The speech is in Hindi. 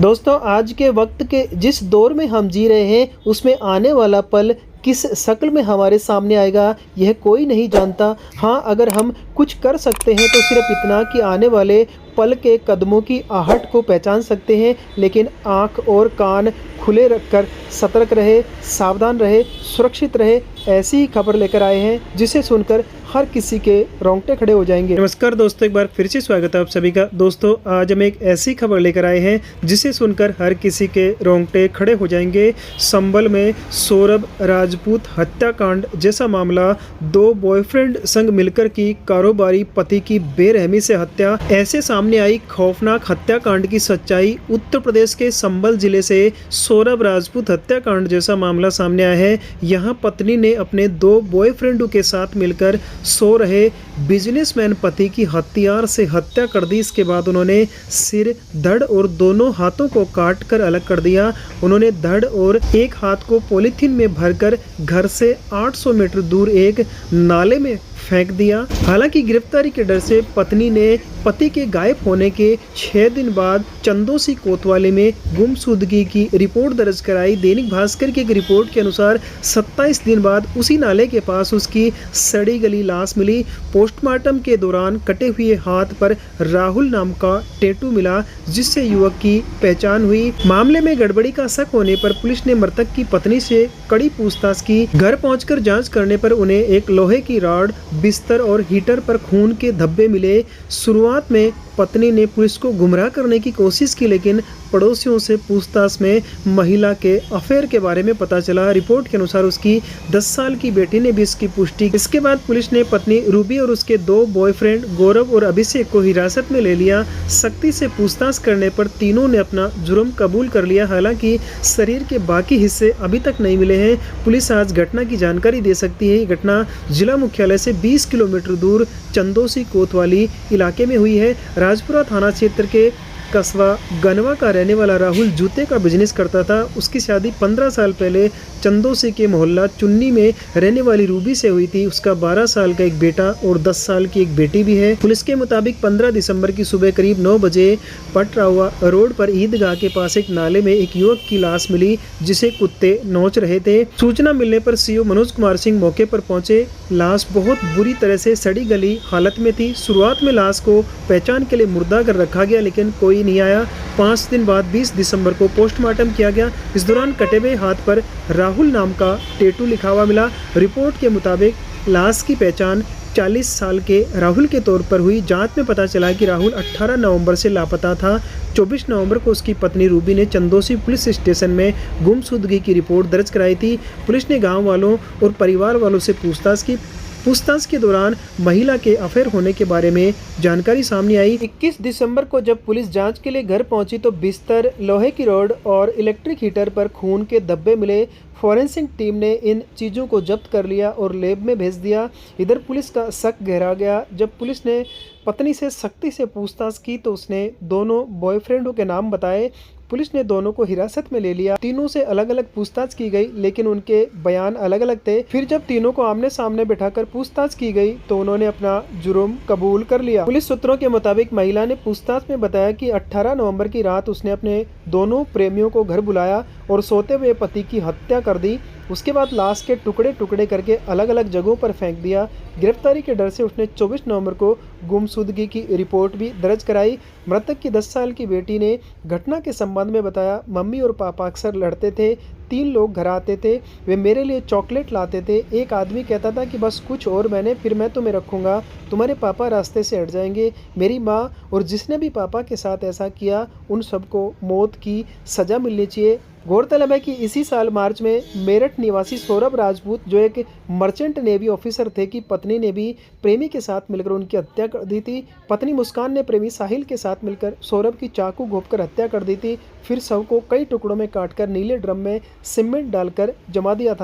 दोस्तों, आज के वक्त के जिस दौर में हम जी रहे हैं उसमें आने वाला पल किस शक्ल में हमारे सामने आएगा यह कोई नहीं जानता। हाँ, अगर हम कुछ कर सकते हैं तो सिर्फ इतना कि आने वाले पल के कदमों की आहट को पहचान सकते हैं, लेकिन आँख और कान खुले रखकर सतर्क रहे, सावधान रहे, सुरक्षित रहे। ऐसी ही खबर लेकर आए हैं जिसे सुनकर हर किसी के रोंगटे खड़े हो जाएंगे। नमस्कार दोस्तों, एक बार फिर से स्वागत है आप सभी का। दोस्तों, आज हम एक ऐसी खबर लेकर आए हैं जिसे सुनकर हर किसी के रोंगटे खड़े हो जाएंगे। संभल में सौरभ राजपूत हत्याकांड जैसा मामला, दो बॉयफ्रेंड संग मिलकर की कारोबारी पति की बेरहमी से हत्या। ऐसे सामने आई खौफनाक हत्याकांड की सच्चाई। उत्तर प्रदेश के संभल जिले से सौरभ राजपूत हत्याकांड जैसा मामला सामने आया है। यहाँ पत्नी ने अपने दो बॉयफ्रेंडों के साथ मिलकर सो रहे बिजनेसमैन पति की हथियार से हत्या कर दी। इसके बाद उन्होंने सिर, धड़ और दोनों हाथों को काट कर अलग कर दिया। उन्होंने धड़ और एक हाथ को पॉलीथीन में भरकर घर से 800 मीटर दूर एक नाले में फेंक दिया। हालांकि गिरफ्तारी के डर से पत्नी ने पति के गायब होने के 6 दिन बाद चंदोसी कोतवाली में गुमशुदगी की रिपोर्ट दर्ज कराई। दैनिक भास्कर की एक रिपोर्ट के अनुसार 27 दिन बाद उसी नाले के पास उसकी सड़ी गली लाश मिली। पोस्टमार्टम के दौरान कटे हुए हाथ पर राहुल नाम का टैटू मिला, जिससे युवक की पहचान हुई। मामले में गड़बड़ी का शक होने पर पुलिस ने मृतक की पत्नी से कड़ी पूछताछ की। घर पहुंचकर जांच करने पर उन्हें एक लोहे की रॉड, बिस्तर और हीटर पर खून के धब्बे मिले। शुरुआत में पत्नी ने पुलिस को गुमराह करने की कोशिश की, लेकिन पड़ोसियों से पूछताछ में महिला के अफेयर के बारे में पता चला। रिपोर्ट के अनुसार उसकी 10 साल की बेटी ने भी इसकी पुष्टि की। इसके बाद पुलिस ने पत्नी रूबी और उसके दो बॉयफ्रेंड गौरव और अभिषेक को हिरासत में ले लिया। सख्ती से पूछताछ करने पर तीनों ने अपना जुर्म कबूल कर लिया। हालांकि शरीर के बाकी हिस्से अभी तक नहीं मिले हैं। पुलिस आज घटना की जानकारी दे सकती है। ये घटना जिला मुख्यालय से 20 किलोमीटर दूर चंदोसी कोतवाली इलाके में हुई है। राजपुरा थाना क्षेत्र के कस्बा गनवा का रहने वाला राहुल जूते का बिजनेस करता था। उसकी शादी 15 साल पहले चंदोसी के मोहल्ला चुन्नी में रहने वाली रूबी से हुई थी। उसका 12 साल का एक बेटा और 10 साल की एक बेटी भी है। पुलिस के मुताबिक 15 दिसंबर की सुबह करीब 9 बजे पटरावा रोड पर ईदगाह के पास एक नाले में एक युवक की लाश मिली, जिसे कुत्ते नोच रहे थे। सूचना मिलने पर सीओ मनोज कुमार सिंह मौके पर पहुंचे। लाश बहुत बुरी तरह से सड़ी गली हालत में थी। शुरुआत में लाश को पहचान के लिए मुर्दा कर रखा गया, लेकिन कोई नहीं आया। 5 दिन बाद 20 दिसंबर को पोस्टमार्टम किया गया। इस दौरान कटे हुए हाथ पर राहुल नाम का टैटू लिखा हुआ मिला। रिपोर्ट के मुताबिक लाश की पहचान 40 साल के राहुल के तौर पर हुई। जांच में पता चला कि राहुल 18 नवंबर से लापता था। 24 नवंबर को उसकी पत्नी रूबी ने चंदोसी पुलिस स्टेशन में गुमशुदगी की रिपोर्ट दर्ज कराई थी। पुलिस ने गाँव वालों और परिवार वालों से पूछताछ की। पूछताछ के दौरान महिला के अफेयर होने के बारे में जानकारी सामने आई। 21 दिसंबर को जब पुलिस जांच के लिए घर पहुंची तो बिस्तर, लोहे की रॉड और इलेक्ट्रिक हीटर पर खून के धब्बे मिले। फॉरेंसिक टीम ने इन चीज़ों को जब्त कर लिया और लैब में भेज दिया। इधर पुलिस का शक गहरा गया। जब पुलिस ने पत्नी से सख्ती से पूछताछ की तो उसने दोनों बॉयफ्रेंडों के नाम बताए। पुलिस ने दोनों को हिरासत में ले लिया। तीनों से अलग अलग पूछताछ की गई, लेकिन उनके बयान अलग अलग थे। फिर जब तीनों को आमने सामने बिठाकर पूछताछ की गई तो उन्होंने अपना जुर्म कबूल कर लिया। पुलिस सूत्रों के मुताबिक महिला ने पूछताछ में बताया कि 18 नवंबर की रात उसने अपने दोनों प्रेमियों को घर बुलाया और सोते हुए पति की हत्या कर दी। उसके बाद लाश के टुकड़े टुकड़े करके अलग अलग जगहों पर फेंक दिया। गिरफ्तारी के डर से उसने 24 नवंबर को गुमशुदगी की रिपोर्ट भी दर्ज कराई। मृतक की 10 साल की बेटी ने घटना के संबंध में बताया, मम्मी और पापा अक्सर लड़ते थे। 3 लोग घर आते थे, वे मेरे लिए चॉकलेट लाते थे। एक आदमी कहता था कि बस कुछ और मैंने, फिर मैं तुम्हें रखूँगा, तुम्हारे पापा रास्ते से हट जाएंगे। मेरी माँ और जिसने भी पापा के साथ ऐसा किया उन सबको मौत की सज़ा मिलनी चाहिए। गौरतलब है कि इसी साल मार्च में मेरठ निवासी सौरभ राजपूत, जो एक मर्चेंट नेवी ऑफिसर थे, की पत्नी ने भी प्रेमी के साथ मिलकर उनकी हत्या कर दी थी। पत्नी मुस्कान ने प्रेमी साहिल के साथ मिलकर सौरभ की चाकू घोंपकर हत्या कर दी थी। फिर शव को कई टुकड़ों में काटकर नीले ड्रम में सीमेंट डालकर जमा दिया था।